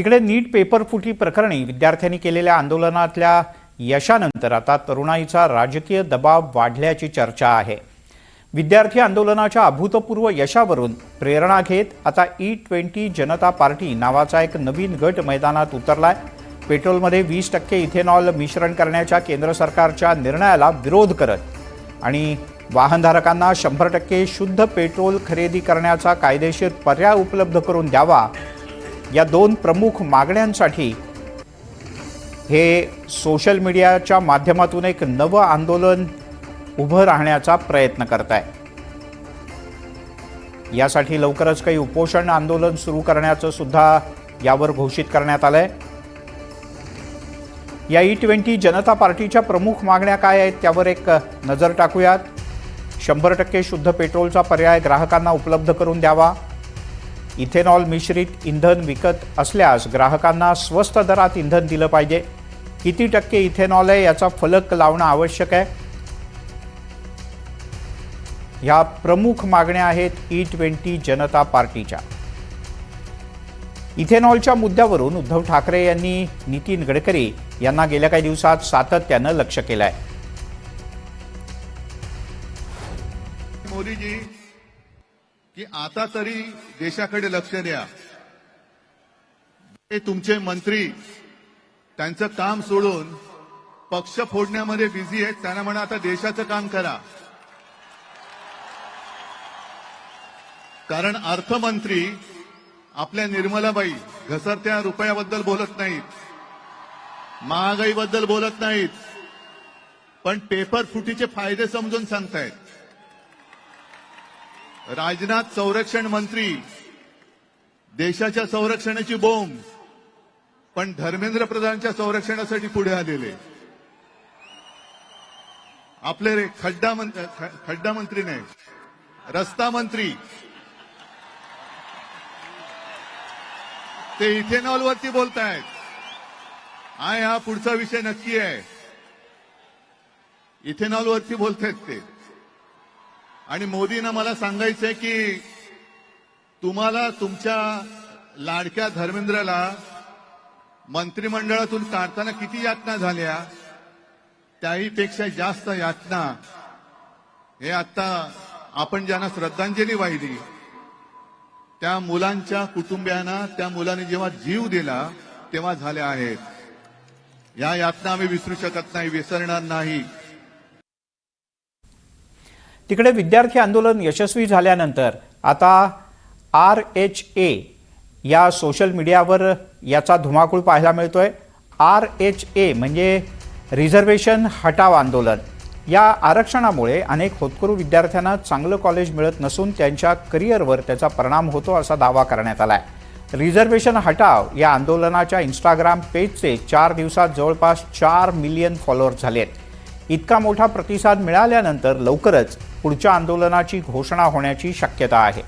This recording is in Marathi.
तिकडे नीट पेपर फुटी प्रकरणी विद्यार्थ्यांनी केलेल्या आंदोलनातल्या यशानंतर आता तरुणाईचा राजकीय दबाव वाढल्याची चर्चा आहे। विद्यार्थी आंदोलनाच्या अभूतपूर्व यशावरून प्रेरणा घेत आता E20 जनता पार्टी नावाचा एक नवीन गट मैदानात उतरलाय। पेट्रोलमध्ये 20% इथेनॉल मिश्रण करण्याच्या केंद्र सरकारच्या निर्णयाला विरोध करत आणि वाहनधारकांना 100% शुद्ध पेट्रोल खरेदी करण्याचा कायदेशीर पर्याय उपलब्ध करून द्यावा, या दोन प्रमुख मागण्यांसाठी हे सोशल मीडियाच्या माध्यमातून एक नवं आंदोलन उभं राहण्याचा प्रयत्न करत आहे। यासाठी लवकरच काही उपोषण आंदोलन सुरू करण्याचं सुद्धा यावर घोषित करण्यात आलंय। या E20 जनता पार्टीच्या प्रमुख मागण्या काय आहेत त्यावर एक नजर टाकूयात। 100% शुद्ध पेट्रोलचा पर्याय ग्राहकांना उपलब्ध करून द्यावा, इथेनॉल मिश्रित इंधन विकत असल्यास ग्राहकांना स्वस्त दरात इंधन दिलं पाहिजे, किती टक्के इथेनॉल आहे याचा फलक लावणं आवश्यक आहे। ह्या प्रमुख मागण्या आहेत E20 जनता पार्टीच्या। इथेनॉलच्या मुद्द्यावरून उद्धव ठाकरे यांनी नितीन गडकरी यांना गेल्या काही दिवसात सातत्यानं लक्ष केलं आहे। मोदीजी की आता तरी देशाकडे लक्ष द्या। हे तुमचे मंत्री त्यांचं काम सोडून पक्ष फोडण्यामध्ये बिझी आहेत, त्यांना म्हणा आता देशाचं काम करा। कारण अर्थमंत्री आपल्या निर्मलाबाई घसरत्या रुपयाबद्दल बोलत नाहीत, महागाईबद्दल बोलत नाहीत, पण पेपर फुटीचे फायदे समजून सांगतायत। राजनाथ संरक्षण मंत्री देशाच्या संरक्षणाची बोंब, पण धर्मेंद्र प्रधानच्या संरक्षणासाठी पुढे आलेले। आपले खड्डा मंत्री नाही, रस्ता मंत्री ते इथेनॉल वरती बोलतायत। हा पुढचा विषय नक्की आहे, इथेनॉल वरती बोलतायत ते। आणि मोदींना मला सांगायचंय की तुम्हाला तुमच्या लाडक्या धर्मेंद्रला मंत्रिमंडळातून काढताना किती यातना झाल्या, त्याहीपेक्षा जास्त यातना हे आता आपण ज्यांना श्रद्धांजली वाहिली त्या मुलांच्या कुटुंबियांना, त्या मुलांनी जेव्हा जीव दिला तेव्हा झाल्या आहेत। या यातना आम्ही विसरू शकत नाही, विसरणार नाही। तिकडे विद्यार्थी आंदोलन यशस्वी झाल्यानंतर आता RHA या सोशल मीडियावर याचा धुमाकूळ पाहायला मिळतोय। RHA म्हणजे रिझर्वेशन हटाव आंदोलन। या आरक्षणामुळे अनेक होतकरू विद्यार्थ्यांना चांगलं कॉलेज मिळत नसून त्यांच्या करिअरवर त्याचा परिणाम होतो असा दावा करण्यात आलाय। रिझर्वेशन हटाव या आंदोलनाच्या इंस्टाग्राम पेजचे 4 दिवसात जवळपास 4 मिलियन फॉलोअर्स झालेत। इतका मोठा प्रतिसाद मिळाल्यानंतर लवकरच पुढच्या आंदोलनाची घोषणा होण्याची शक्यता आहे।